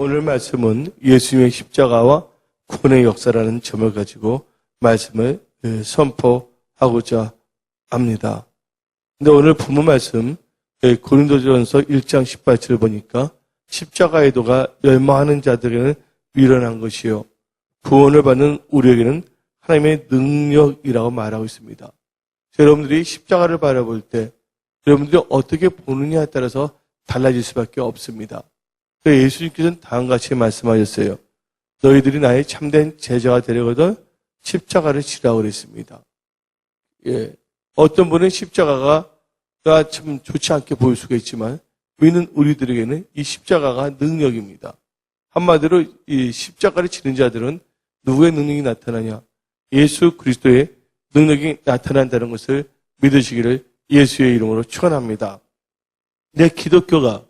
오늘 말씀은 예수님의 십자가와 구원의 역사라는 점을 가지고 말씀을 선포하고자 합니다. 근데 오늘 본문 말씀 고린도전서 1장 18절을 보니까 십자가의 도가 멸망하는 자들에게는 미련한 것이요 구원을 받는 우리에게는 하나님의 능력이라고 말하고 있습니다. 여러분들이 십자가를 바라볼 때 여러분들이 어떻게 보느냐에 따라서 달라질 수밖에 없습니다. 예수님께서는 다음과 같이 말씀하셨어요. 너희들이 나의 참된 제자가 되려거든 십자가를 지라고 그랬습니다. 어떤 분은 십자가가 참 좋지 않게 보일 수가 있지만 믿는 우리들에게는 이 십자가가 능력입니다. 한마디로 이 십자가를 지는 자들은 누구의 능력이 나타나냐? 예수 그리스도의 능력이 나타난다는 것을 믿으시기를 예수의 이름으로 축원합니다. 내 기독교가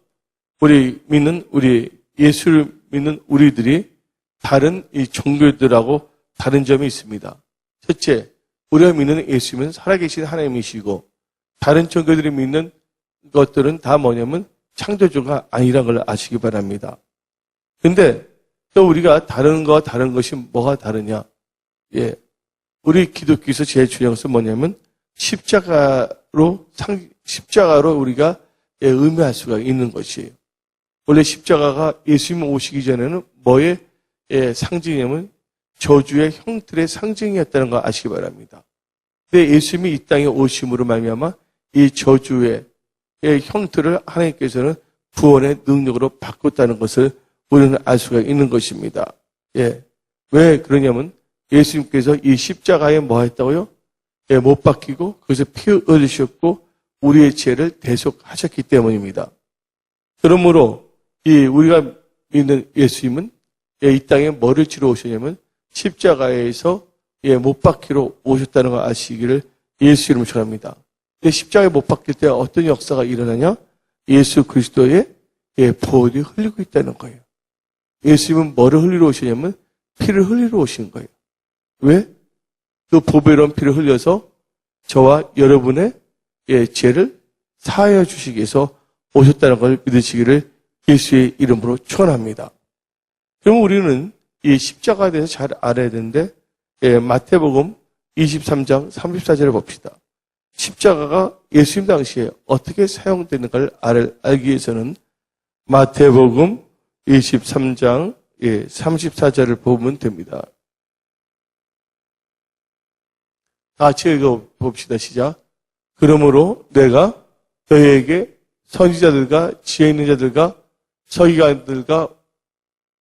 예수를 믿는 우리들이 다른 이 종교들하고 다른 점이 있습니다. 첫째, 우리가 믿는 예수님은 살아계신 하나님이시고 다른 종교들이 믿는 것들은 다 뭐냐면 창조주가 아니라는 걸 아시기 바랍니다. 근데 또 우리가 다른 거와 다른 것이 뭐가 다르냐? 우리 기독교에서 제일 중요한 것은 뭐냐면 십자가로 우리가 의미할 수가 있는 것이에요. 원래 십자가가 예수님 오시기 전에는 뭐의 상징이냐면 저주의 형틀의 상징이었다는 걸 아시기 바랍니다. 근데 예수님이 이 땅에 오심으로 말미암아 이 저주의 형틀을 하나님께서는 구원의 능력으로 바꿨다는 것을 우리는 알 수가 있는 것입니다. 왜 그러냐면 예수님께서 이 십자가에 뭐 했다고요? 못 박히고 거기서 피 흘리셨고 우리의 죄를 대속하셨기 때문입니다. 그러므로 우리가 믿는 예수님은 이 땅에 뭐를 치러 오셨냐면 십자가에서 못 박히러 오셨다는 걸 아시기를 예수 이름으로 축원합니다. 십자가에 못 박힐 때 어떤 역사가 일어나냐? 예수 그리스도의 보혈이 흘리고 있다는 거예요. 예수님은 뭐를 흘리러 오시냐면 피를 흘리러 오신 거예요. 왜? 그 보배로운 피를 흘려서 저와 여러분의 죄를 사하여 주시기 위해서 오셨다는 걸 믿으시기를 예수의 이름으로 축원합니다. 그럼 우리는 이 십자가에 대해서 잘 알아야 되는데 마태복음 23장 34절을 봅시다. 십자가가 예수님 당시에 어떻게 사용되는가를 알기 위해서는 마태복음 23장 34절을 보면 됩니다. 다 같이 읽어봅시다. 시작. 그러므로 내가 너희에게 선지자들과 지혜 있는 자들과 서기관들과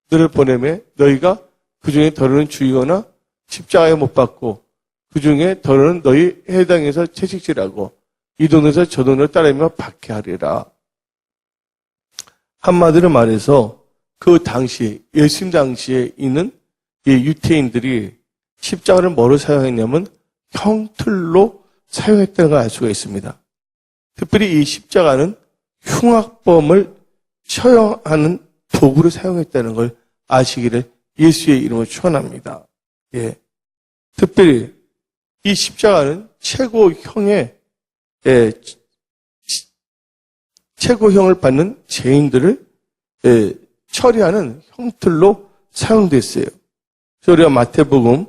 들을 보내매 너희가 그 중에 더러는 죽이거나 십자가에 못 박고 그 중에 더러는 너희 해당에서 채찍질하고 이 돈에서 저 돈을 따르며 박해하리라. 한마디로 말해서 그 당시 예수님 당시에 있는 이 유태인들이 십자가를 뭐로 사용했냐면 형틀로 사용했다는 걸 알 수가 있습니다. 특별히 이 십자가는 흉악범을 처형하는 도구로 사용했다는 걸 아시기를 예수의 이름으로 축원합니다. 특별히 이 십자가는 최고형을 받는 죄인들을 처리하는 형틀로 사용됐어요. 그래서 우리가 마태복음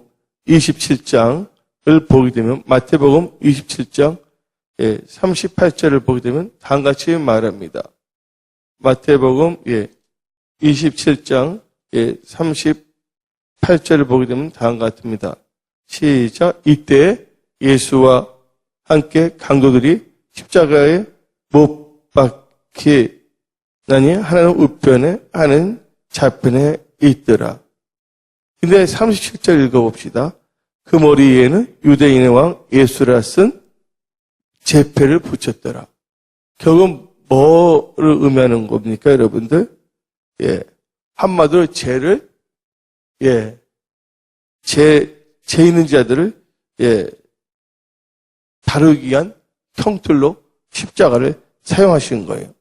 27장을 보게 되면 마태복음 27장 38절을 보게 되면 다음과 같이 말합니다. 마태복음 27장 38절을 보게 되면 다음과 같습니다. 시작. 이때 예수와 함께 강도들이 십자가에 못 박히나니 하나는 우편에 하나는 좌편에 있더라. 근데 37절 읽어봅시다. 그 머리에는 유대인의 왕 예수라 쓴 제패를 붙였더라. 결국은 뭐를 의미하는 겁니까, 여러분들? 한마디로 죄 있는 자들을, 다루기 위한 형틀로 십자가를 사용하신 거예요.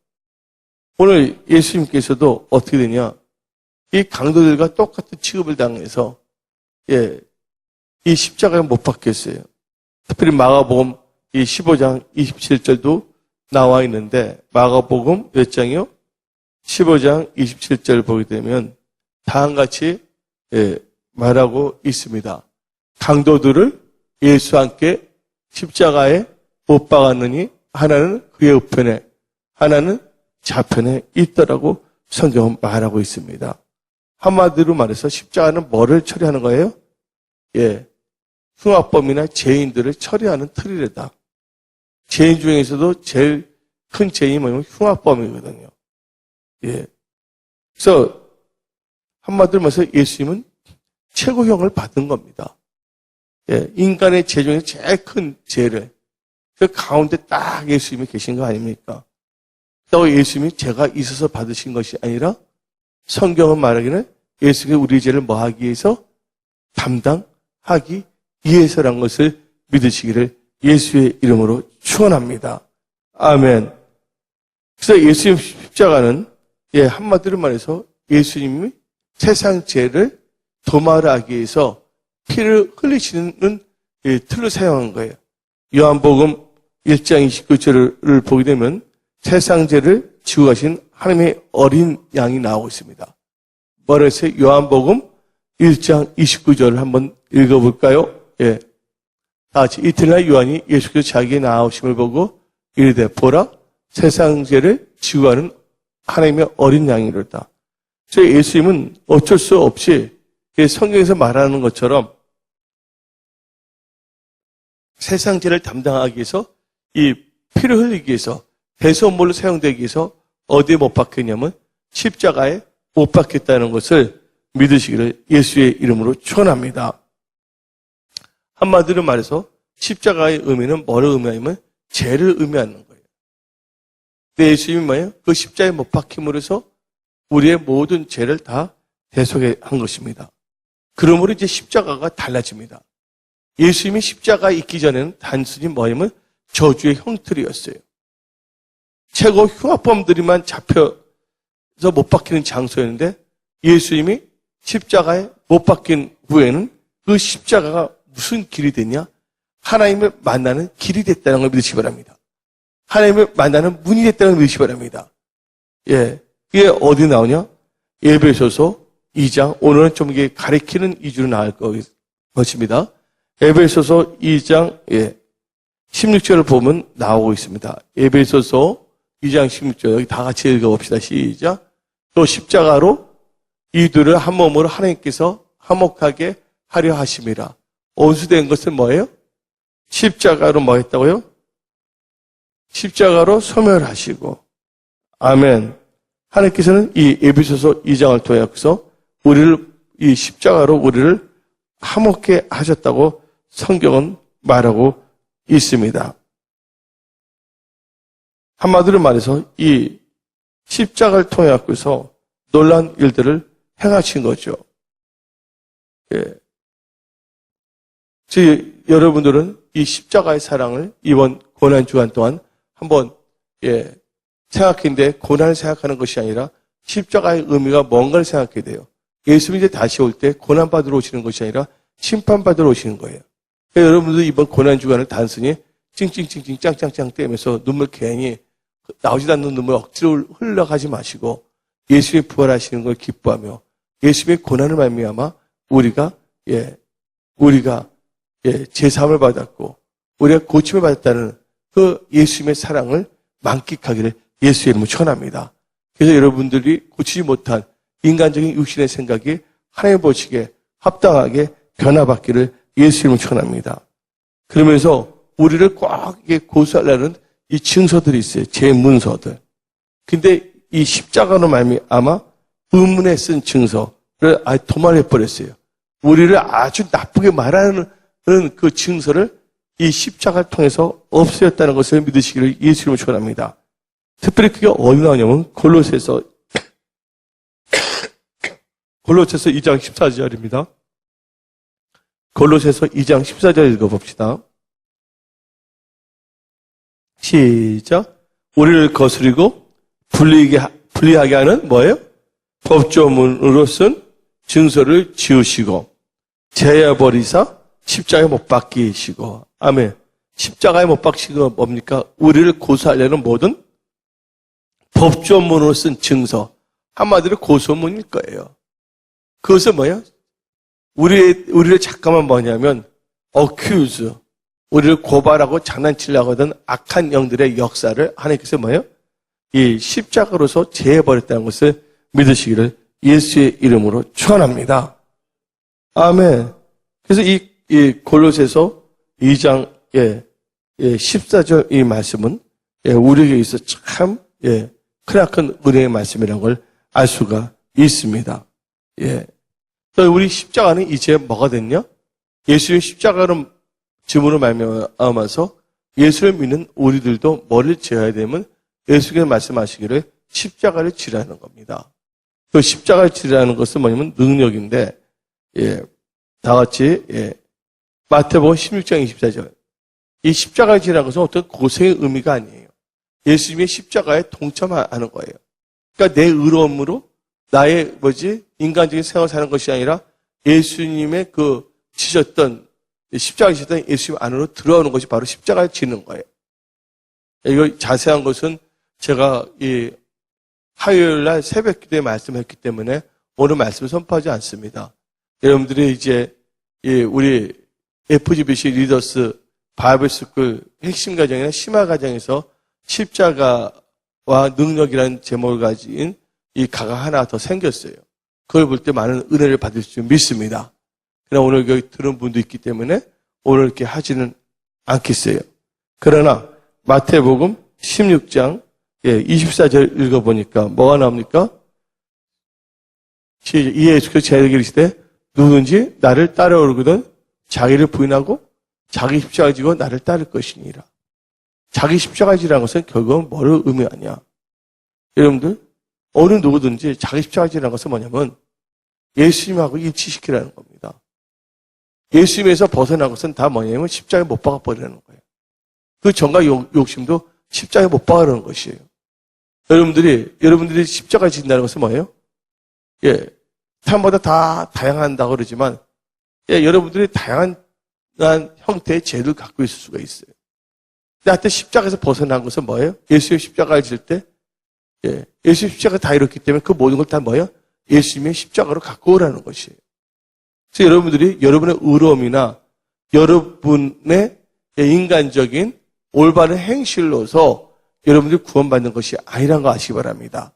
오늘 예수님께서도 어떻게 되냐? 이 강도들과 똑같은 취급을 당해서, 이 십자가에 못 박혔어요. 특별히 마가복음 이 15장 27절도 나와 있는데 마가복음 몇 장이요? 15장 27절 보게 되면 다음과 같이 말하고 있습니다. 강도들을 예수와 함께 십자가에 못 박았느니 하나는 그의 우편에 하나는 좌편에 있더라고 성경은 말하고 있습니다. 한마디로 말해서 십자가는 뭐를 처리하는 거예요? 흉악범이나 죄인들을 처리하는 틀이래다. 죄인 중에서도 제일 큰 죄인이 뭐냐면 흉악범이거든요. 그래서 한마디로 말해서 예수님은 최고형을 받은 겁니다. 인간의 죄 중에 제일 큰 죄를 그 가운데 딱 예수님이 계신 거 아닙니까? 또 예수님이 죄가 있어서 받으신 것이 아니라 성경은 말하기는 예수님이 우리 죄를 뭐 하기 위해서? 담당하기 위해서란 것을 믿으시기를 예수의 이름으로 축원합니다. 아멘. 그래서 예수님 십자가는 한마디로 말해서 예수님이 세상 죄를 도말하기 위해서 피를 흘리시는 틀로 사용한 거예요. 요한복음 1장 29절을 보게 되면 세상 죄를 지고 가신 하나님의 어린 양이 나오고 있습니다. 뭐라 했어요? 요한복음 1장 29절을 한번 읽어볼까요? 다 같이. 이튿날 요한이 예수께서 자기의 나오심을 보고 이르되 보라 세상 죄를 지고 가는 하나님의 어린 양이로다. 그래서 예수님은 어쩔 수 없이 성경에서 말하는 것처럼 세상 죄를 담당하기 위해서 이 피를 흘리기 위해서 대선물로 사용되기 위해서 어디에 못 박혔냐면 십자가에 못 박혔다는 것을 믿으시기를 예수의 이름으로 축원합니다. 한마디로 말해서 십자가의 의미는 뭐를 의미하냐면 죄를 의미하는 거예요. 근데 예수님이 뭐예요? 그 십자가에 못 박힘으로 해서 우리의 모든 죄를 다 대속한 것입니다. 그러므로 이제 십자가가 달라집니다. 예수님이 십자가에 있기 전에는 단순히 뭐냐면 저주의 형틀이었어요. 최고 흉악범들이만 잡혀서 못 박히는 장소였는데 예수님이 십자가에 못 박힌 후에는 그 십자가가 무슨 길이 됐냐? 하나님을 만나는 길이 됐다는 걸 믿으시기 바랍니다. 하나님을 만나는 문이 됐다는 걸 믿으시기 바랍니다. 이게 어디 나오냐? 에베소서 2장, 오늘은 좀 이게 가리키는 이주로 나올 것입니다. 에베소서 2장 16절을 보면 나오고 있습니다. 에베소서 2장 16절 여기 다 같이 읽어봅시다. 시작. 또 십자가로 이들을 한 몸으로 하나님께서 화목하게 하려 하심이라. 온수된 것은 뭐예요? 십자가로 뭐 했다고요? 십자가로 소멸하시고. 아멘. 하나님께서는 이 에베소서 2장을 통해서 우리를 이 십자가로 우리를 화목게 하셨다고 성경은 말하고 있습니다. 한마디로 말해서 이 십자가를 통해서 놀라운 일들을 행하신 거죠. 여러분들은 이 십자가의 사랑을 이번 고난주간 동안 한번 생각했는데 고난을 생각하는 것이 아니라 십자가의 의미가 뭔가를 생각해야 돼요. 예수님이 이제 다시 올 때 고난받으러 오시는 것이 아니라 심판받으러 오시는 거예요. 그러니까 여러분들 이번 고난주간을 단순히 찡찡찡찡 짱짱짱 떼면서 눈물 괜히 나오지도 않는 눈물 억지로 흘러가지 마시고 예수님이 부활하시는 걸 기뻐하며 예수님의 고난을 말미암아 우리가 제사함을 받았고 우리가 고침을 받았다는 그 예수님의 사랑을 만끽하기를 예수의 이름으로 축원합니다. 그래서 여러분들이 고치지 못한 인간적인 육신의 생각이 하나님 보시기에 합당하게 변화받기를 예수 이름으로 축원합니다. 그러면서 우리를 꼭 고소하려는 이 증서들이 있어요. 제 문서들. 근데 이 십자가로 말미암아 의문에 쓴 증서를 아예 도말해버렸어요. 우리를 아주 나쁘게 말하는 그 증서를 이 십자가를 통해서 없애었다는 것을 믿으시기를 예수 이름으로 축원합니다. 특별히 그게 어디 나오냐면 골로새서 2장 14절입니다. 골로새서 2장 14절 읽어봅시다. 시작. 우리를 거스리고 불리하게 하는 뭐예요? 법조문으로 쓴 증서를 지우시고 제어버리사 십자가에 못 박히시고. 아멘. 십자가에 못 박히시고 뭡니까? 우리를 고소하려는 모든 법조문으로 쓴 증서, 한마디로 고소문일 거예요. 그것은 뭐예요? 우리를 잠깐만 뭐냐면 accuse, 우리를 고발하고 장난치려고 하던 악한 영들의 역사를 하나님께서 뭐예요? 이 십자가로서 제해버렸다는 것을 믿으시기를 예수의 이름으로 축원합니다. 아멘. 그래서 이 골로새서 2장 14절 이 말씀은 우리에게 있어 참 크나큰 은혜의 말씀이라는 걸 알 수가 있습니다. 우리 십자가는 이제 뭐가 됐냐? 예수의 십자가로 짐으로 말미암아서 예수를 믿는 우리들도 뭐를 지어야 되면 예수께서 말씀하시기를 십자가를 지라는 겁니다. 그 십자가를 지라는 것은 뭐냐면 능력인데, 다 같이 마태복음 16장 24절. 이 십자가를 지라는 것은 어떤 고생의 의미가 아니에요. 예수님의 십자가에 동참하는 거예요. 그러니까 내 의로움으로 나의 인간적인 생활을 사는 것이 아니라 예수님의 그 지셨던 십자가를 지셨던 예수님 안으로 들어오는 것이 바로 십자가를 지는 거예요. 이거 자세한 것은 제가 이 화요일 날 새벽 기도에 말씀했기 때문에 오늘 말씀을 선포하지 않습니다. 여러분들이 이제 우리 FGBC 리더스 바이블스쿨 핵심 과정이나 심화 과정에서 십자가와 능력이라는 제목을 가진 이 가가 하나 더 생겼어요. 그걸 볼 때 많은 은혜를 받을 줄 믿습니다. 그러나 오늘 여기 들은 분도 있기 때문에 오늘 이렇게 하지는 않겠어요. 그러나 마태복음 16장 24절 읽어보니까 뭐가 나옵니까? 이 예수께서 제자에게 이르시되 누구든지 나를 따라오거든 자기를 부인하고 자기 십자가 지고 나를 따를 것이니라. 자기 십자가 지라는 것은 결국은 뭐를 의미하냐? 여러분들 어느 누구든지 자기 십자가 지라는 것은 뭐냐면 예수님하고 일치시키라는 겁니다. 예수님에서 벗어난 것은 다 뭐냐면 십자가에 못 박아버리라는 거예요. 그 정과 욕심도 십자가에 못 박으라는 것이에요. 여러분들이 십자가 진다는 것은 뭐예요? 사람마다 다 다양한다고 그러지만, 여러분들이 다양한 형태의 죄를 갖고 있을 수가 있어요. 근데 하여튼 십자가에서 벗어난 것은 뭐예요? 예수의 십자가를 질 때, 예수의 십자가가 다 이렇기 때문에 그 모든 걸 다 뭐예요? 예수님의 십자가로 갖고 오라는 것이에요. 그래서 여러분들이 여러분의 의로움이나 여러분의 인간적인 올바른 행실로서 여러분들이 구원받는 것이 아니라는 거 아시기 바랍니다.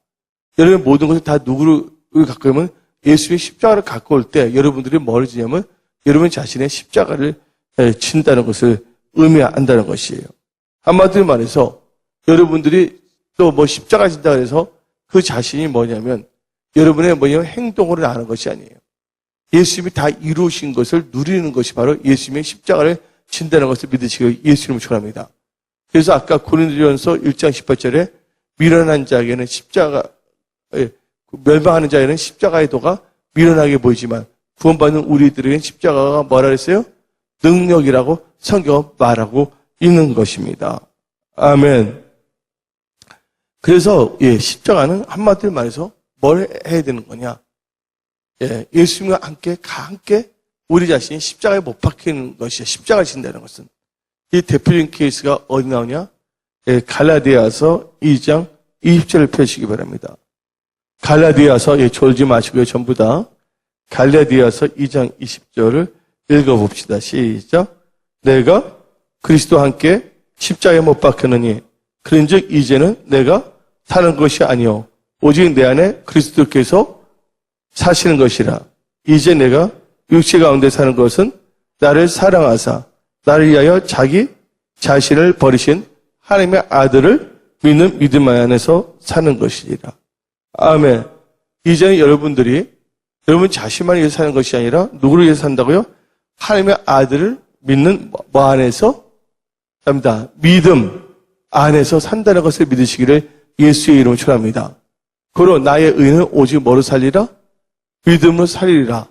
여러분의 모든 것을 다 누구를 갖고 오면 예수의 십자가를 갖고 올 때 여러분들이 뭘 지냐면 여러분 자신의 십자가를 친다는 것을 의미한다는 것이에요. 한마디로 말해서 여러분들이 또 십자가 진다 그래서 그 자신이 뭐냐면 여러분의 행동으로 아는 것이 아니에요. 예수님이 다 이루신 것을 누리는 것이 바로 예수님의 십자가를 진다는 것을 믿으시고 예수님을 축원합니다. 그래서 아까 고린도전서 1장 18절에 미련한 자에게는 멸망하는 자에게는 십자가의 도가 미련하게 보이지만 구원받는 우리들에게는 십자가가 뭐라 그랬어요? 능력이라고 성경은 말하고 있는 것입니다. 아멘. 그래서 십자가는 한마디로 말해서 뭘 해야 되는 거냐? 예수님과 함께 우리 자신이 십자가에 못 박히는 것이야. 십자가를 진다는 것은. 이 대표적인 케이스가 어디 나오냐? 갈라디아서 2장 20절을 펴시기 바랍니다. 갈라디아서 졸지 마시고요. 전부 다. 갈라디아서 2장 20절을 읽어봅시다. 시작. 내가 그리스도와 함께 십자가에 못 박혔느니 그런즉 이제는 내가 사는 것이 아니요 오직 내 안에 그리스도께서 사시는 것이라. 이제 내가 육체 가운데 사는 것은 나를 사랑하사 나를 위하여 자기 자신을 버리신 하나님의 아들을 믿는 믿음 안에서 사는 것이니라. 아멘. 이제는 여러분들이 여러분 자신만 위해서 사는 것이 아니라 누구를 위해서 산다고요? 하나님의 아들을 믿는 뭐 안에서 삽니다. 믿음 안에서 산다는 것을 믿으시기를 예수의 이름으로 축원합니다. 그러므로 나의 의는 오직 뭐로 살리라? 믿음으로 살리라.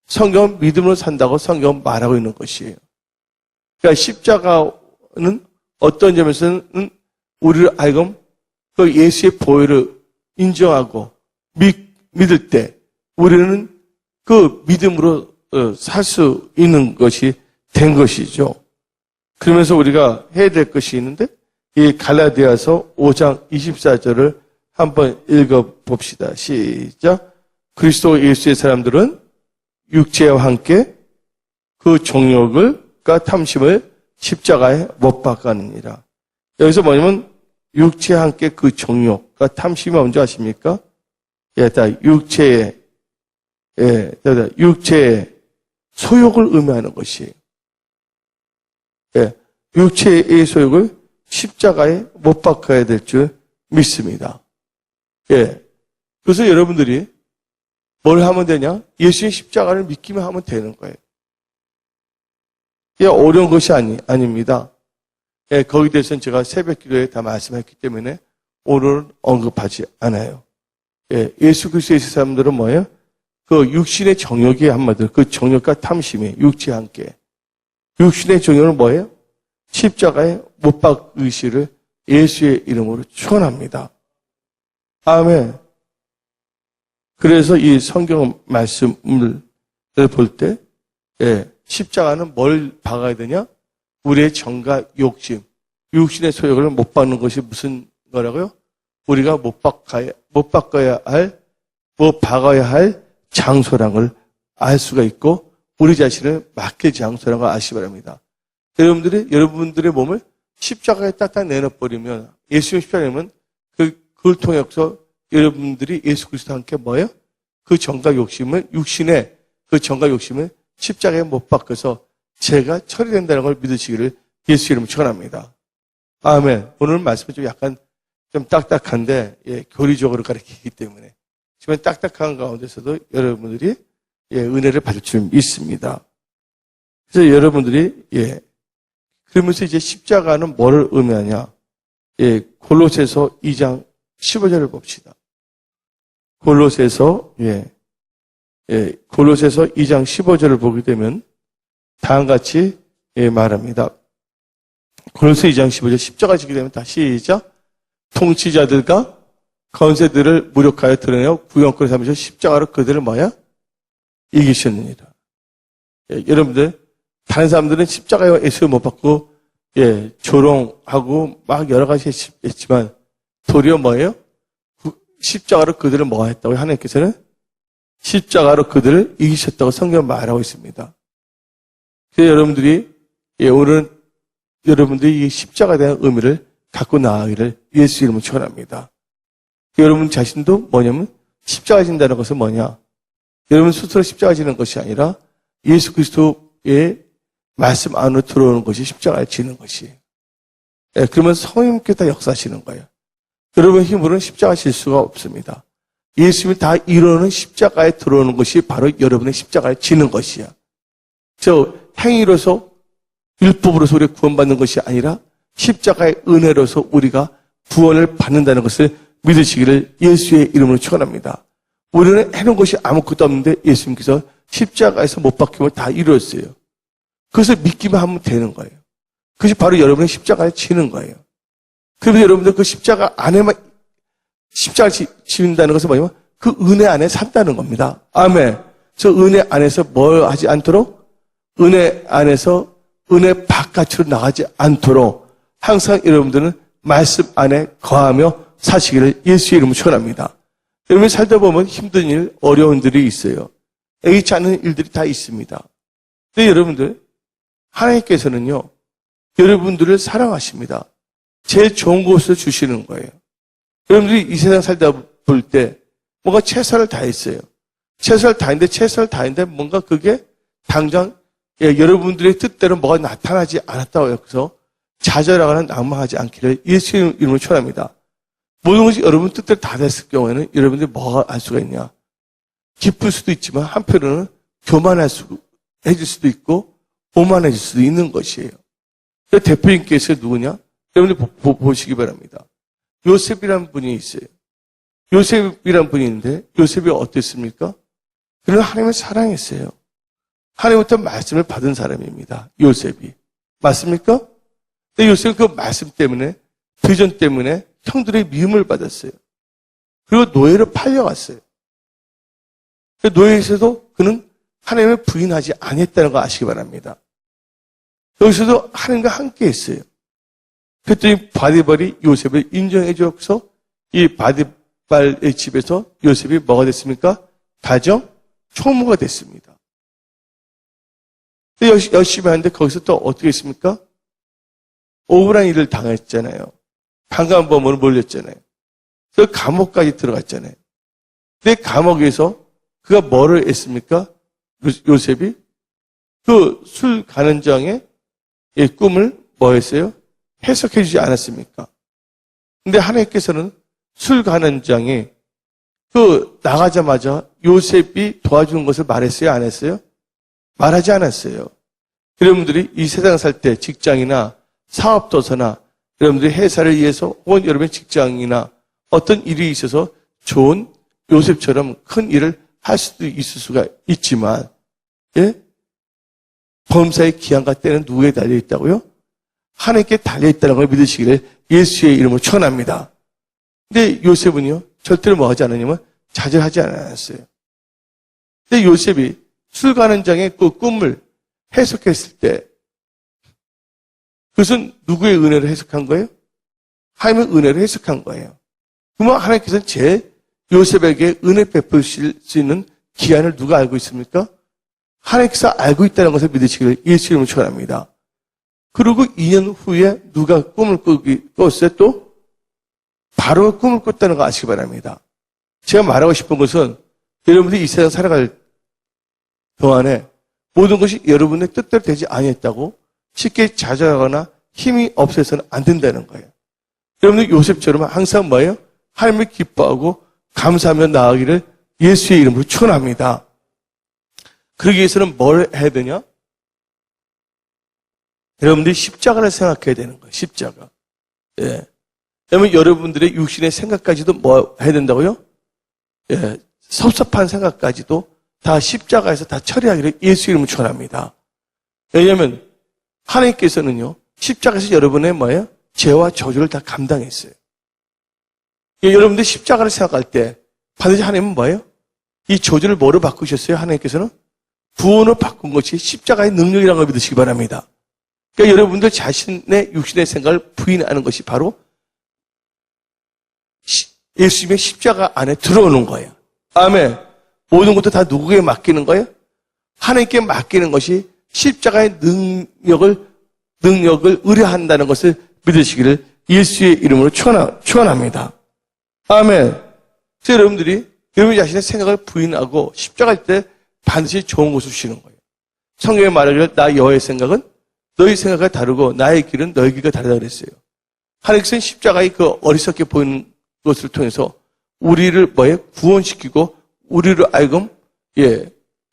성경은 믿음으로 산다고 성경은 말하고 있는 것이에요. 그러니까 십자가는 어떤 점에서는 우리를 알고 그 예수의 보혈을 인정하고 믿을 때 우리는 그 믿음으로 살 수 있는 것이 된 것이죠. 그러면서 우리가 해야 될 것이 있는데 이 갈라디아서 5장 24절을 한번 읽어봅시다. 시작. 그리스도 예수의 사람들은 육체와 함께 그 정욕과 탐심을 십자가에 못 박았느니라. 여기서 뭐냐면 육체와 함께 그 정욕과 탐심이 뭔지 아십니까? 육체의 소욕을 의미하는 것이에요. 육체의 소욕을 십자가에 못 박아야 될 줄 믿습니다. 그래서 여러분들이 뭘 하면 되냐? 예수의 십자가를 믿기만 하면 되는 거예요. 이게 어려운 것이 아닙니다. 거기에 대해서는 제가 새벽 기도에 다 말씀했기 때문에 오늘은 언급하지 않아요. 예수 그리스도의 사람들은 뭐예요? 그 육신의 정욕이 한마디로 그 정욕과 탐심이 육체와 함께. 육신의 정욕은 뭐예요? 십자가에 못 박으시를 예수의 이름으로 축원합니다. 아멘. 그래서 이 성경 말씀을 볼 때, 십자가는 뭘 박아야 되냐? 우리의 정과 욕심, 육신의 소욕을 못 박는 것이 무슨 거라고요? 우리가 못 박아야 할 장소랑을 알 수가 있고, 우리 자신을 맡길 장소라는 걸 아시기 바랍니다. 여러분들의 몸을 십자가에 딱딱 내놔버리면, 예수님 십자가에 내면 그걸 통해서 여러분들이 예수 그리스도와 함께 뭐예요? 그 정과 욕심을, 육신의 그 정과 욕심을 십자가에 못 박아서 죄가 처리된다는 걸 믿으시기를 예수 이름으로 축원합니다. 아멘. 오늘 말씀은 좀 약간 좀 딱딱한데, 교리적으로 가르치기 때문에. 지금 딱딱한 가운데서도 여러분들이, 은혜를 받을 줄 믿습니다. 그래서 여러분들이, 그러면서 이제 십자가는 뭐를 의미하냐? 골로새서 2장 15절을 봅시다. 골로새서 2장 15절을 보게 되면 다음과 같이 말합니다. 골로새 2장 15절 십자가 지게 되면 다 시작. 통치자들과 권세들을 무력하여 드러내어 구원권을 삼으셔 십자가로 그들을 뭐야? 이기셨느니라. 여러분들 다른 사람들은 십자가에 예수를 못 받고 조롱하고 막 여러 가지 했지만 도리어 뭐예요? 십자가로 그들을 뭐 했다고요? 하나님께서는 십자가로 그들을 이기셨다고 성경 말하고 있습니다. 그래서 여러분들이 오늘은 여러분들이 이 십자가에 대한 의미를 갖고 나아가기를 예수 이름으로 축원합니다. 여러분 자신도 뭐냐면 십자가 진다는 것은 뭐냐? 여러분 스스로 십자가 지는 것이 아니라 예수 그리스도의 말씀 안으로 들어오는 것이 십자가를 지는 것이에요. 그러면 성령님께서 다 역사하시는 거예요. 여러분 힘으로는 십자가 질 수가 없습니다. 예수님이 다 이루는 십자가에 들어오는 것이 바로 여러분의 십자가를 지는 것이야. 저 행위로서 율법으로서 우리가 구원받는 것이 아니라 십자가의 은혜로서 우리가 구원을 받는다는 것을 믿으시기를 예수의 이름으로 축원합니다. 우리는 해놓은 것이 아무것도 없는데 예수님께서 십자가에서 못 박힘을 다 이루었어요. 그래서 믿기만 하면 되는 거예요. 그것이 바로 여러분의 십자가를 지는 거예요. 그래서 여러분들 그 십자가 안에만 십자가를 지는다는 것은 뭐냐면 그 은혜 안에 산다는 겁니다. 아멘. 저 은혜 안에서 뭘 하지 않도록 은혜 안에서 은혜 바깥으로 나가지 않도록 항상 여러분들은 말씀 안에 거하며 사시기를 예수의 이름으로 축원합니다. 여러분 살다 보면 힘든 일, 어려운 일이 있어요. 애기치 않은 일들이 다 있습니다. 근데 여러분들 하나님께서는요 여러분들을 사랑하십니다. 제일 좋은 것을 주시는 거예요. 여러분들이 이 세상 살다 볼 때 뭔가 최선을 다했어요. 최선을 다했는데 뭔가 그게 당장 여러분들의 뜻대로 뭐가 나타나지 않았다고 해서 좌절하거나 낙망하지 않기를 예수의 이름으로 축원합니다. 모든 것이 여러분 뜻대로 다 됐을 경우에는 여러분들이 뭐가 알 수가 있냐? 기쁠 수도 있지만 한편으로는 교만해질 수도 있고 오만해질 수도 있는 것이에요. 대표님께서 누구냐? 여러분들 보시기 바랍니다. 요셉이라는 분이 있어요. 요셉이라는 분이 있는데 요셉이 어땠습니까? 그는 하나님을 사랑했어요. 하나님부터 말씀을 받은 사람입니다. 요셉이. 맞습니까? 근데 요셉은 그 말씀 때문에 비전 때문에 형들의 미움을 받았어요. 그리고 노예로 팔려갔어요. 노예에서도 그는 하나님을 부인하지 않았다는 거 아시기 바랍니다. 여기서도 하나님과 함께 했어요. 그랬더니 바디벌이 요셉을 인정해 줘서 이 보디발의 집에서 요셉이 뭐가 됐습니까? 가정 총무가 됐습니다. 열심히 하는데 거기서 또 어떻게 했습니까? 억울한 일을 당했잖아요. 강간범으로 몰렸잖아요. 그 감옥까지 들어갔잖아요. 근데 감옥에서 그가 뭐를 했습니까? 요셉이 그 술 가는장의 꿈을 뭐 했어요? 해석해 주지 않았습니까? 근데 하나님께서는 술 가는장이 나가자마자 요셉이 도와주는 것을 말했어요? 안 했어요? 말하지 않았어요. 여러분들이 이 세상 살 때 직장이나 사업도서나 여러분들이 회사를 위해서 혹은 여러분의 직장이나 어떤 일이 있어서 좋은 요셉처럼 큰 일을 할 수도 있을 수가 있지만, 예? 범사의 기한과 때는 누구에 달려있다고요? 하나님께 달려있다는 걸 믿으시기를 예수의 이름으로 축원합니다. 근데 요셉은요, 절대로 뭐 하지 않았냐면 좌절하지 않았어요. 근데 요셉이 술 가는 장의 그 꿈을 해석했을 때, 그것은 누구의 은혜로 해석한 거예요? 하나님의 은혜로 해석한 거예요. 그러면 하나님께서는 요셉에게 은혜 베푸실 수 있는 기한을 누가 알고 있습니까? 하나님께서 알고 있다는 것을 믿으시기를 예수 이름으로 축원합니다. 그리고 2년 후에 누가 꿈을 꿨어요? 또 바로 꿈을 꿨다는 거 아시기 바랍니다. 제가 말하고 싶은 것은 여러분들이 이 세상 살아갈 동안에 모든 것이 여러분의 뜻대로 되지 아니했다고 쉽게 좌절하거나 힘이 없어서는 안 된다는 거예요. 여러분들 요셉처럼 항상 뭐예요? 하나님을 기뻐하고 감사하며 나아가기를 예수의 이름으로 축원합니다. 그러기 위해서는 뭘 해야 되냐? 여러분들이 십자가를 생각해야 되는 거예요. 십자가. 예. 그러면 여러분들의 육신의 생각까지도 뭐 해야 된다고요? 예. 섭섭한 생각까지도 다 십자가에서 다 처리하기를 예수 이름으로 축원합니다. 왜냐하면 하나님께서는요, 십자가에서 여러분의 뭐예요? 죄와 저주를 다 감당했어요. 예, 여러분들 십자가를 생각할 때 반드시 하나님은 뭐예요? 이 저주를 뭐로 바꾸셨어요? 하나님께서는 구원을 바꾼 것이 십자가의 능력이라는 걸 믿으시기 바랍니다. 그러니까 여러분들 자신의 육신의 생각을 부인하는 것이 바로 예수님의 십자가 안에 들어오는 거예요. 아멘. 모든 것도 다 누구에게 맡기는 거예요? 하나님께 맡기는 것이 십자가의 능력을 의뢰한다는 것을 믿으시기를 예수의 이름으로 축원합니다. 아멘. 그래서 여러분들이 여러분 자신의 생각을 부인하고 십자가일 때 반드시 좋은 것을 주시는 거예요. 성경에 말하기를 나 여호와의 생각은 너희 생각과 다르고 나의 길은 너희 길과 다르다 그랬어요. 하나님께서는 십자가의 그 어리석게 보이는 것을 통해서 우리를 뭐에 구원시키고 우리를 하여금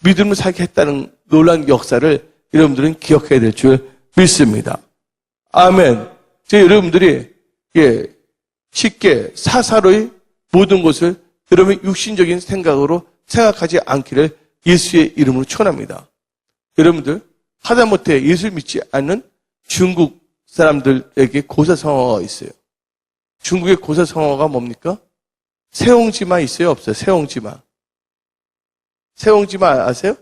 믿음을 살게 했다는 놀라운 역사를 여러분들은 기억해야 될 줄 믿습니다. 아멘. 여러분들이 쉽게 사사로이 모든 것을 여러분의 육신적인 생각으로 생각하지 않기를 예수의 이름으로 축원합니다. 여러분들 하다못해 예수를 믿지 않는 중국 사람들에게 고사성어가 있어요. 중국의 고사성어가 뭡니까? 세옹지마 있어요? 없어요? 세옹지마. 세옹지마 아세요?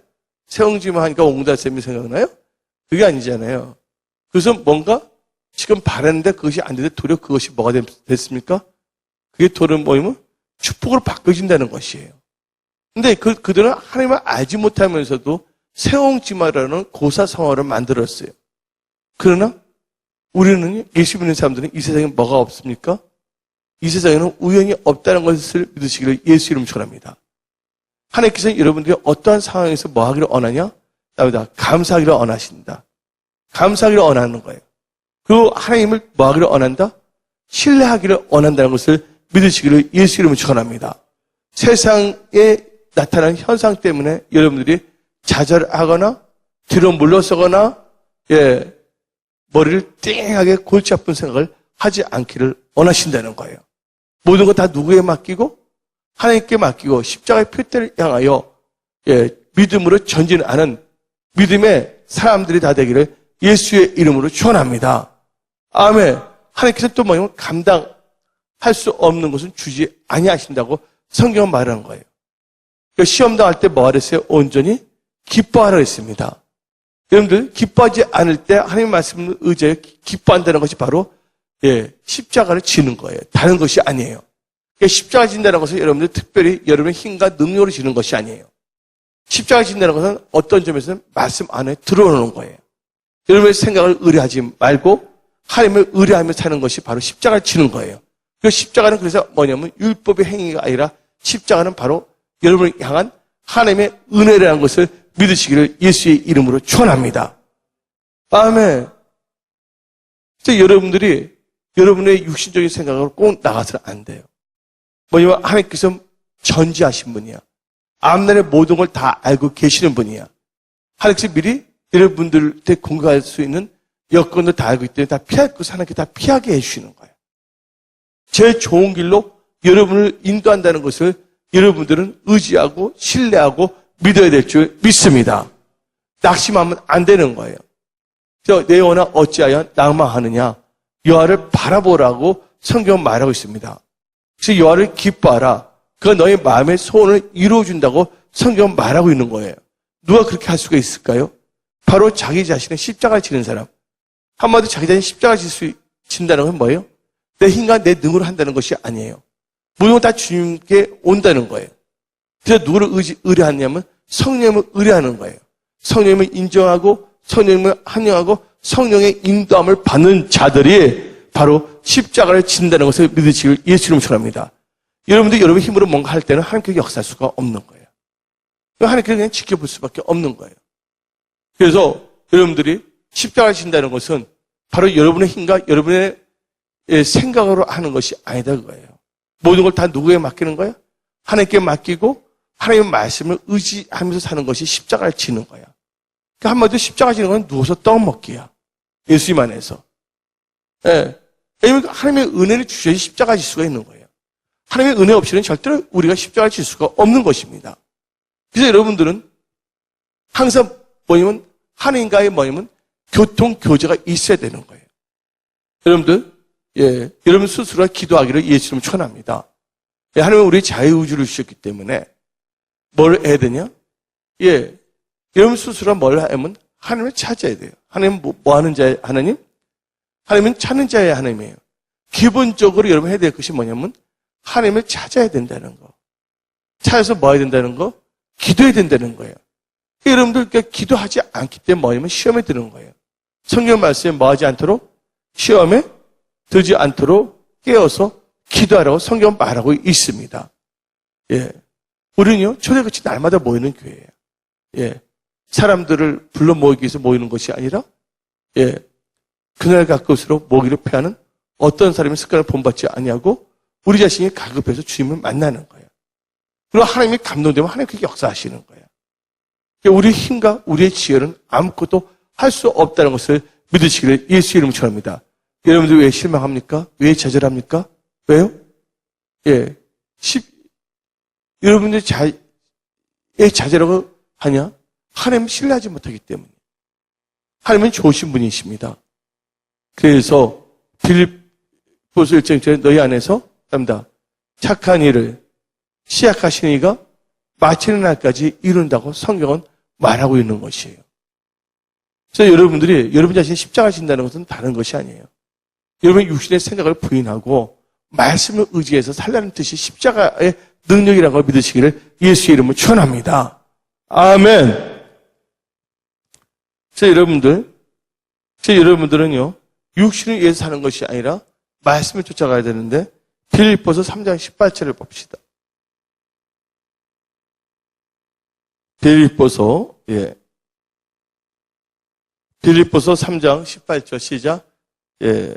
세옹지마 하니까 옹달샘이 생각나요? 그게 아니잖아요. 그래서 뭔가 지금 바랐는데 그것이 안 되는데 도리어 그것이 뭐가 됐습니까? 그게 도리어 뭐냐면 축복으로 바꿔진다는 것이에요. 근데 그들은 하나님을 알지 못하면서도 세옹지마라는 고사성어를 만들었어요. 그러나 우리는 예수 믿는 사람들은 이 세상에 뭐가 없습니까? 이 세상에는 우연이 없다는 것을 믿으시기를 예수 이름으로 축원합니다. 하나님께서 여러분들이 어떠한 상황에서 뭐 하기를 원하냐? 감사하기를 원하신다. 감사하기를 원하는 거예요. 그리고 하나님을 뭐 하기를 원한다? 신뢰하기를 원한다는 것을 믿으시기를 예수 이름으로 축원합니다. 세상에 나타나는 현상 때문에 여러분들이 좌절하거나 뒤로 물러서거나 머리를 띵하게 골치 아픈 생각을 하지 않기를 원하신다는 거예요. 모든 것 다 누구에 맡기고 하나님께 맡기고 십자가의 표대를 향하여 믿음으로 전진하는 믿음의 사람들이 다 되기를 예수의 이름으로 축원합니다. 아멘. 하나님께서 또 뭐냐면 감당할 수 없는 것은 주지 아니하신다고 성경은 말하는 거예요. 시험 당할 때 뭐 하랬어요? 온전히 기뻐하라 했습니다. 여러분들 기뻐하지 않을 때 하나님 말씀을 의지해 기뻐한다는 것이 바로 십자가를 지는 거예요. 다른 것이 아니에요. 그러니까 십자가 진다는 것은 여러분들 특별히 여러분의 힘과 능력으로 지는 것이 아니에요. 십자가 진다는 것은 어떤 점에서는 말씀 안에 들어오는 거예요. 여러분의 생각을 의뢰하지 말고 하나님을 의뢰하며 사는 것이 바로 십자가를 치는 거예요. 그 십자가는 그래서 뭐냐면 율법의 행위가 아니라 십자가는 바로 여러분을 향한 하나님의 은혜라는 것을 믿으시기를 예수의 이름으로 축원합니다. 아멘. 여러분들이 여러분의 육신적인 생각으로 꼭 나가서는 안 돼요. 뭐냐면 하나님께서 전지하신 분이야. 앞날의 모든 걸 다 알고 계시는 분이야. 하나님께서 미리 여러분들한테 공격할 수 있는 여건도 다 알고 있기 때문에 다 피할 것을 하나님께 다 피하게 해주시는 거예요. 제일 좋은 길로 여러분을 인도한다는 것을 여러분들은 의지하고 신뢰하고 믿어야 될 줄 믿습니다. 낙심하면 안 되는 거예요. 내 영혼아 어찌하여 낭망하느냐. 여호와를 바라보라고 성경은 말하고 있습니다. 그래서 여호와를 기뻐하라. 그가 너의 마음의 소원을 이루어준다고 성경은 말하고 있는 거예요. 누가 그렇게 할 수가 있을까요? 바로 자기 자신의 십자가를 지는 사람. 한마디로 자기 자신의 십자가를 진다는 건 뭐예요? 내 힘과 내 능으로 한다는 것이 아니에요. 모든 건 다 주님께 온다는 거예요. 그래서 누구를 의뢰하냐면 성령을 의뢰하는 거예요. 성령을 인정하고 성령을 환영하고 성령의 인도함을 받는 자들이 바로 십자가를 진다는 것을 믿으시길 예수 이름으로 축원합니다. 여러분들 여러분 힘으로 뭔가 할 때는 하나님께 역사할 수가 없는 거예요. 하나님께 그냥 지켜볼 수밖에 없는 거예요. 그래서 여러분들이 십자가를 진다는 것은 바로 여러분의 힘과 여러분의 생각으로 하는 것이 아니다 그거예요. 모든 걸 다 누구에게 맡기는 거예요? 하나님께 맡기고 하나님의 말씀을 의지하면서 사는 것이 십자가를 지는 거야. 그러니까 한마디로 십자가 지는 건 누워서 떡 먹기야. 예수님 안에서. 예. 하나님의 은혜를 주셔야지 십자가 질 수가 있는 거예요. 하나님의 은혜 없이는 절대로 우리가 십자가 질 수가 없는 것입니다. 그래서 여러분들은 항상 뭐냐면 하나님과의 뭐냐면 교통교제가 있어야 되는 거예요. 여러분들, 예, 여러분 스스로가 기도하기를 예수 이름으로 축원합니다. 예, 하나님은 우리 자유의지를 주셨기 때문에 뭘 해야 되냐? 예, 여러분 스스로가 뭘 하면 하나님을 찾아야 돼요. 하나님은 뭐 하는 자예요? 하나님? 하나님은 찾는 자의 하나님이에요. 기본적으로 여러분 해야 될 것이 뭐냐면 하나님을 찾아야 된다는 거. 찾아서 뭐 해야 된다는 거? 기도해야 된다는 거예요. 여러분들 그러니까 기도하지 않기 때문에 뭐냐면 시험에 드는 거예요. 성경 말씀에 뭐 하지 않도록? 시험에 들지 않도록 깨어서 기도하라고 성경 말하고 있습니다. 예. 우리는요, 초대같이 날마다 모이는 교회예요. 예. 사람들을 불러 모이기 위해서 모이는 것이 아니라, 예. 그날 가까울수록 모기를 패하는 어떤 사람의 습관을 본받지 아니하고 우리 자신이 가급해서 주님을 만나는 거예요. 그리고 하나님이 감동되면 하나님께 역사하시는 거예요. 우리의 힘과 우리의 지혜는 아무것도 할 수 없다는 것을 믿으시기를 예수 이름으로 축원합니다. 여러분들 왜 실망합니까? 왜 좌절합니까? 왜요? 예. 여러분들이 왜 좌절하고 하냐? 하나님을 신뢰하지 못하기 때문에. 하나님은 좋으신 분이십니다. 그래서 빌립보서 1장 너희 안에서 착한 일을 시작하신 이가 마치는 날까지 이룬다고 성경은 말하고 있는 것이에요. 그래서 여러분들이 여러분 자신이 십자가를 진다는 것은 다른 것이 아니에요. 여러분의 육신의 생각을 부인하고 말씀을 의지해서 살라는 뜻이 십자가의 능력이라고 믿으시기를 예수의 이름으로 축원합니다. 아멘. 여러분들은요, 육신을 위해서 사는 것이 아니라 말씀을 쫓아가야 되는데 빌립보서 3장 18절을 봅시다. 빌립보서 3장 18절 시작. 예.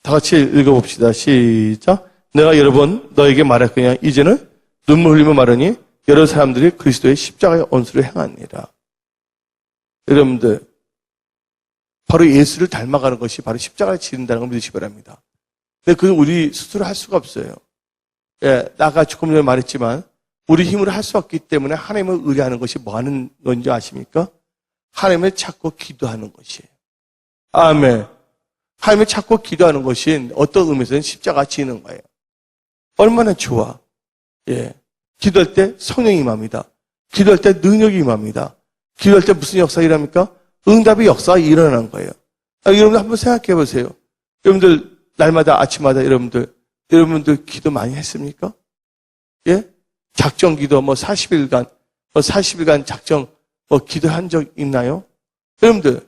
다 같이 읽어봅시다. 시작. 내가 여러 번 너에게 말했거냐. 이제는 눈물 흘리며 말하니 여러 사람들이 그리스도의 십자가의 온수를 행하니라. 여러분들, 바로 예수를 닮아가는 것이 바로 십자가를 지른다는 걸 믿으시기 바랍니다. 근데 그건 우리 스스로 할 수가 없어요. 예, 아까 조금 전에 말했지만 우리 힘으로 할 수 없기 때문에 하나님을 의뢰하는 것이 뭐 하는 건지 아십니까? 하나님을 찾고 기도하는 것이에요. 아멘. 하나님을 찾고 기도하는 것이 어떤 의미에서는 십자가 지는 거예요. 얼마나 좋아. 예. 기도할 때 성령이 임합니다. 기도할 때 능력이 임합니다. 기도할 때 무슨 역사가 일어납니까? 응답의 역사가 일어나는 거예요. 여러분들 한번 생각해 보세요. 여러분들 날마다 아침마다 여러분들 여러분들 기도 많이 했습니까? 예? 작정 기도 40일간 작정 기도한 적 있나요? 여러분들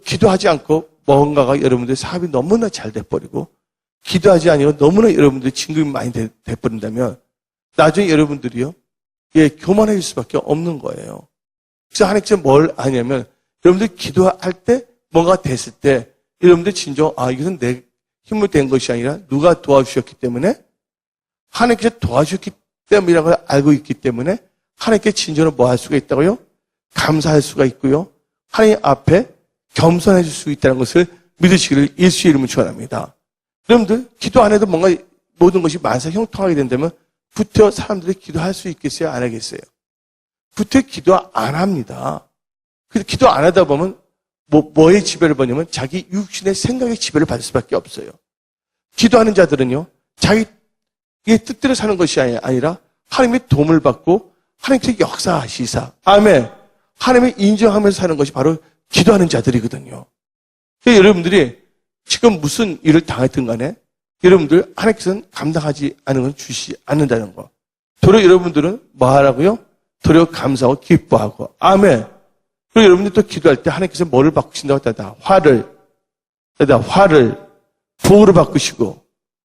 기도하지 않고 뭔가가 여러분들 사업이 너무나 잘 돼버리고 기도하지 않으면 너무나 여러분들 진급이 많이 돼버린다면 나중에 여러분들이요, 예, 교만해질 수밖에 없는 거예요. 그래서 하나님께서 뭘 하냐면 여러분들 기도할 때 뭔가 됐을 때 여러분들 진정 이것은 내 힘으로 된 것이 아니라 누가 도와주셨기 때문에 하나님께서 도와주셨기 때문이라는 걸 알고 있기 때문에 하나님께 진정으로 뭐 할 수가 있다고요? 감사할 수가 있고요. 하나님 앞에 겸손해질 수 있다는 것을 믿으시기를 예수의 이름으로 축원합니다. 여러분들 기도 안 해도 뭔가 모든 것이 만사 형통하게 된다면 부터 사람들이 기도할 수 있겠어요? 안 하겠어요? 부터 기도 안 합니다. 그래서 기도 안 하다 보면 뭐의 지배를 받냐면 자기 육신의 생각의 지배를 받을 수밖에 없어요. 기도하는 자들은요, 자기의 뜻대로 사는 것이 아니라 하나님의 도움을 받고 하나님께서 역사하시사, 아멘, 하나님의 인정하면서 사는 것이 바로 기도하는 자들이거든요. 여러분들이 지금 무슨 일을 당했든 간에 여러분들 하나님께서는 감당하지 않은 건 주시지 않는다는 거. 도리어 여러분들은 뭐 하라고요? 도리어 감사하고 기뻐하고, 아멘. 그리고 여러분들 또 기도할 때 하나님께서 뭐를 바꾸신다고 했다? 화를 복으로 바꾸시고,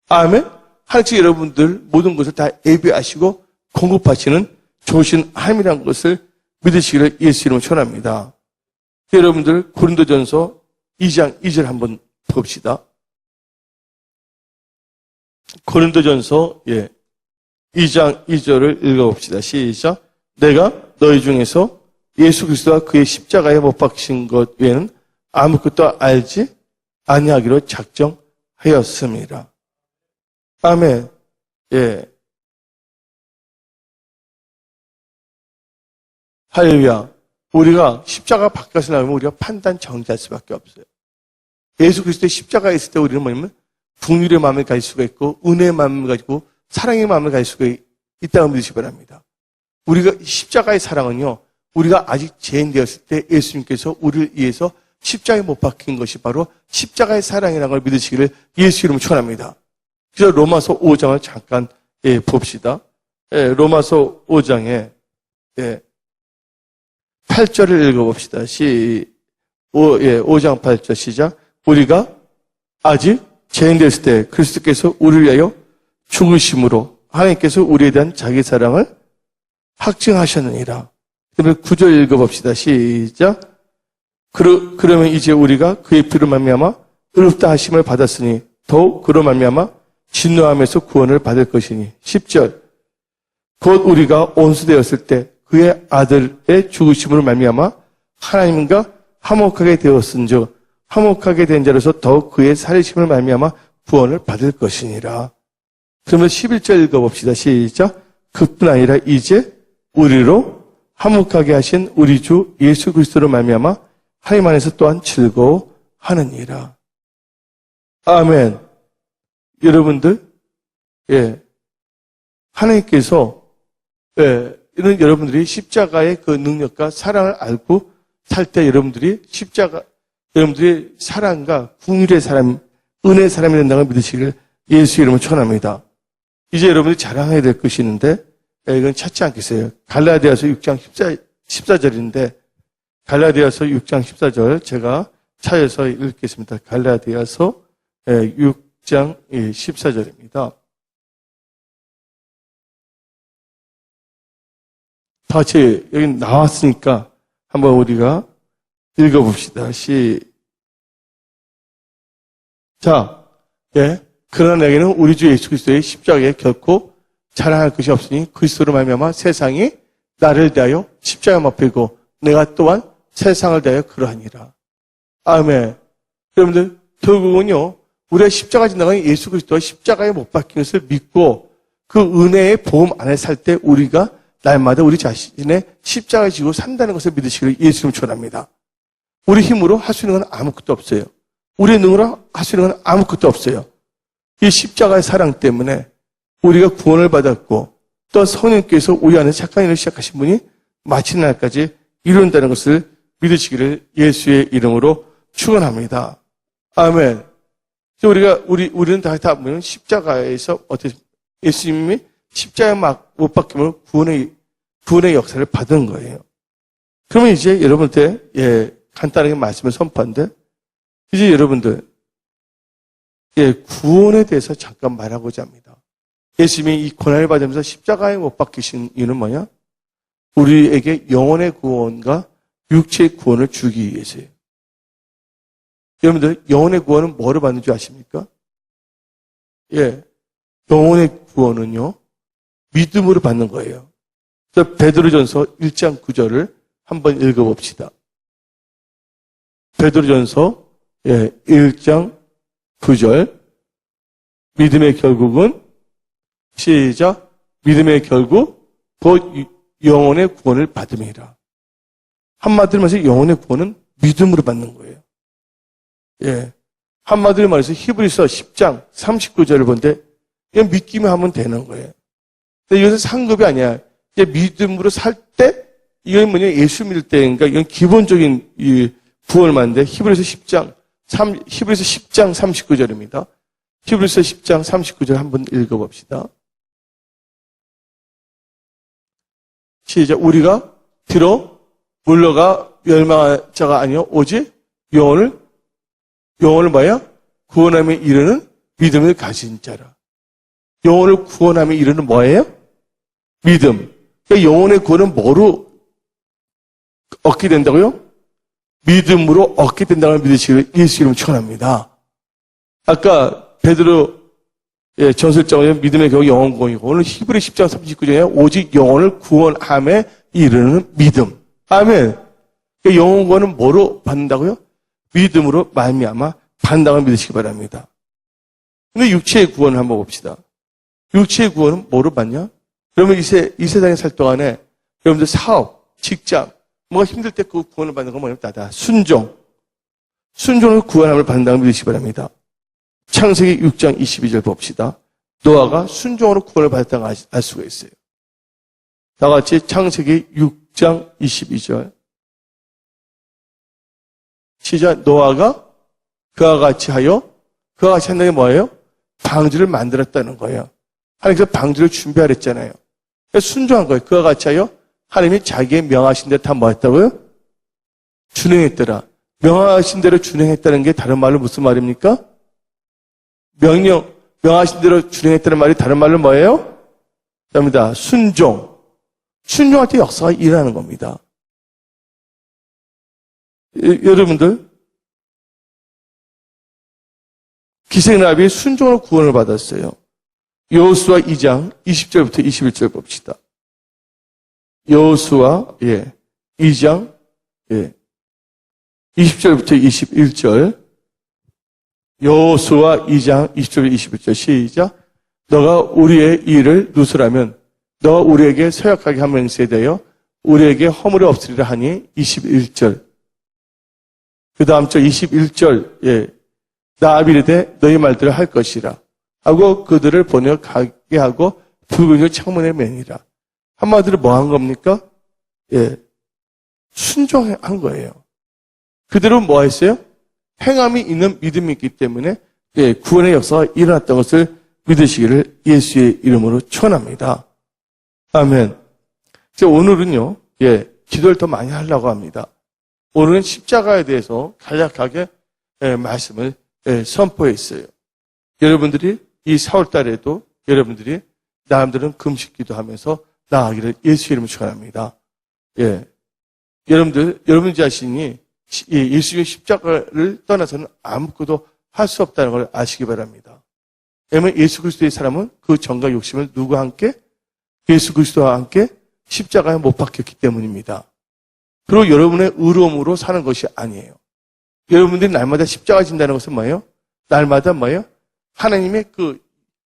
아멘. 하나님께서 여러분들 모든 것을 다 예비하시고 공급하시는 좋으신 하나님이라는 것을 믿으시기를 예수 이름으로 축원합니다. 여러분들 고린도전서 2장 2절 한번 봅시다. 고린도전서 2장 2절을 읽어봅시다. 시작. 내가 너희 중에서 예수 그리스도와 그의 십자가에 못 박히신 것 외에는 아무것도 알지 아니하기로 작정하였습니다. 아멘. 예. 할렐루야. 우리가 십자가 밖에서 나오면 우리가 판단 정지할 수밖에 없어요. 예수 그리스도의 십자가에 있을 때 우리는 뭐냐면 긍휼의 마음을 가질 수가 있고 은혜의 마음을 가지고 사랑의 마음을 가질 수가 있다고 믿으시기 바랍니다. 우리가 십자가의 사랑은요, 우리가 아직 죄인 되었을 때 예수님께서 우리를 위해서 십자가에 못 박힌 것이 바로 십자가의 사랑이라는 걸 믿으시기를 예수 이름으로 축원합니다. 그래서 로마서 5장을 잠깐 봅시다. 로마서 5장에 8절을 읽어봅시다. 5장 8절 시작. 우리가 아직 죄인 됐을 때 그리스도께서 우리를 위하여 죽으심으로 하나님께서 우리에 대한 자기 사랑을 확증하셨느니라. 그러면 9절 읽어봅시다. 시작. 그러면 이제 우리가 그의 피로 말미암아 의롭다 하심을 받았으니 더욱 그로 말미암아 진노함에서 구원을 받을 것이니. 10절. 곧 우리가 온수되었을 때 그의 아들의 죽으심으로 말미암아 하나님과 화목하게 되었은즉 화목하게 된 자로서 더욱 그의 살리심을 말미암아 구원을 받을 것이니라. 그러면 11절 읽어봅시다. 시작. 그뿐 아니라 이제 우리로 화목하게 하신 우리 주 예수 그리스도로 말미암아 하나님 안에서 또한 즐거워하느니라. 아멘. 여러분들, 하나님께서 이런 여러분들이 십자가의 그 능력과 사랑을 알고 살 때 여러분들이 여러분들의 사랑과 긍휼의 사람, 은혜의 사람이 된다는 걸 믿으시기를 예수 이름으로 축원합니다. 이제 여러분들이 자랑해야 될 것이 있는데 이건 찾지 않겠어요. 갈라디아서 6장 14절인데 갈라디아서 6장 14절 제가 찾아서 읽겠습니다. 갈라디아서 6장 14절입니다. 다시 여기 나왔으니까 한번 우리가 읽어봅시다. 그러나 내게는 우리 주 예수 그리스도의 십자가에 결코 자랑할 것이 없으니 그리스도로 말미암아 세상이 나를 대하여 십자가에 못 박히고 내가 또한 세상을 대하여 그러하니라. 아멘. 여러분들 결국은요, 우리가 십자가 지나간 예수 그리스도와 십자가에 못 박힌 것을 믿고 그 은혜의 보험 안에 살 때 우리가 날마다 우리 자신의 십자가를 지고 산다는 것을 믿으시기를 예수님 축원합니다. 우리 힘으로 할 수 있는 건 아무것도 없어요. 우리의 능으로 할 수 있는 건 아무것도 없어요. 이 십자가의 사랑 때문에 우리가 구원을 받았고 또 성령께서 우리 안에 착한 일을 시작하신 분이 마치는 날까지 이룬다는 것을 믿으시기를 예수의 이름으로 축원합니다. 아멘. 우리는 다 보면 십자가에서 예수님이 십자가에 못 박히면 구원의 역사를 받은 거예요. 그러면 이제 여러분한테, 간단하게 말씀을 선포한데, 이제 여러분들, 구원에 대해서 잠깐 말하고자 합니다. 예수님이 이 고난을 받으면서 십자가에 못 박히신 이유는 뭐냐? 우리에게 영혼의 구원과 육체의 구원을 주기 위해서예요. 여러분들, 영혼의 구원은 뭐를 받는 줄 아십니까? 영혼의 구원은요, 믿음으로 받는 거예요. 그래서 베드로전서 1장 9절을 한번 읽어봅시다. 베드로전서 1장 9절. 믿음의 결국은 시작. 믿음의 결국 곧 영혼의 구원을 받음이라. 한마디로 말해서 영혼의 구원은 믿음으로 받는 거예요. 한마디로 말해서 히브리서 10장 39절을 본데 그냥 믿기만 하면 되는 거예요. 근데 이것은 상급이 아니야. 이제 믿음으로 살 때 이건 뭐냐? 예수 믿을 때인가? 이건 기본적인 이 구원을 말하는데 히브리서 10장 39절입니다. 히브리서 10장 39절 한번 읽어봅시다. 시작. 우리가 들어 물러가 멸망한 자가 아니요 오직 영혼을 뭐야? 구원함에 이르는 믿음을 가진 자라. 영혼을 구원함에 이르는 뭐예요? 믿음. 그러니까 영혼의 구원은 뭐로 얻게 된다고요? 믿음으로 얻게 된다고 믿으시기를 예수 이름으로 축원합니다. 아까 베드로 전설적으로 믿음의 결국 영혼 구원이고 오늘 히브리 10장 39절에 오직 영혼을 구원함에 이르는 믿음. 아멘. 그러니까 영혼 구원은 뭐로 받는다고요? 믿음으로 말미암아 받는다고 믿으시기 바랍니다. 근데 육체의 구원을 한번 봅시다. 육체의 구원은 뭐로 받냐? 그러면 이 세상에 살 동안에 여러분들 사업, 직장, 뭐가 힘들 때 그 구원을 받는 건 뭐냐면 나다. 순종을 구원함을 받는다고 믿으시기 바랍니다. 창세기 6장 22절 봅시다. 노아가 순종으로 구원을 받았다고 알 수가 있어요. 다 같이 창세기 6장 22절. 시작. 노아가 그와 같이 한다는 게 뭐예요? 방주를 만들었다는 거예요. 하나님께서 방주를 준비하랬잖아요. 그래서 순종한 거예요. 그와 같이 하여 하나님이 자기의 명하신 대로 다 뭐 했다고요? 준행했더라. 명하신 대로 준행했다는 게 다른 말로 무슨 말입니까? 명하신 대로 준행했다는 말이 다른 말로 뭐예요? 답니다. 순종. 순종할 때 역사가 일어나는 겁니다. 여러분들, 기생라합이 순종으로 구원을 받았어요. 여호수아 2장 20절부터 21절 봅시다. 여호수아 2장 20절부터 21절. 여호수아 2장 20절 21절 시작. 너가 우리의 일을 누설하면 너가 우리에게 서약하게 한 맹세에 대하여 우리에게 허물이 없으리라 하니 21절. 그 다음 절 21절. 나합이 이르되 너희 말대로 할 것이라 하고 그들을 보내어 가게 하고 붉은 창문에 매니라. 한마디로 뭐 한 겁니까? 순종한 거예요. 그대로 뭐 했어요? 행함이 있는 믿음이 있기 때문에 구원의 역사가 일어났던 것을 믿으시기를 예수의 이름으로 축원합니다. 아멘. 오늘은요, 기도를 더 많이 하려고 합니다. 오늘은 십자가에 대해서 간략하게 말씀을 선포했어요. 여러분들이 이 4월 달에도 여러분들이 나름대로 금식 기도하면서 나아가기를 예수 이름으로 축원합니다. 여러분 자신이 예수의 십자가를 떠나서는 아무것도 할 수 없다는 걸 아시기 바랍니다. 왜냐하면 예수 그리스도의 사람은 그 정과 욕심을 누구와 함께? 예수 그리스도와 함께 십자가에 못 박혔기 때문입니다. 그리고 여러분의 의로움으로 사는 것이 아니에요. 여러분들이 날마다 십자가 진다는 것은 뭐예요? 날마다 뭐예요? 하나님의 그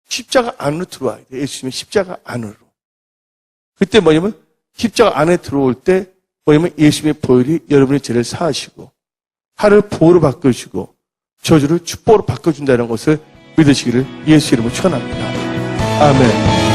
십자가 안으로 들어와야 돼요. 예수님의 십자가 안으로. 그때 뭐냐면 십자가 안에 들어올 때 뭐냐면 예수님의 보혈이 여러분의 죄를 사하시고 하를 보호로 바꿔주시고 저주를 축복으로 바꿔준다는 것을 믿으시기를 예수 이름으로 축원합니다. 아멘.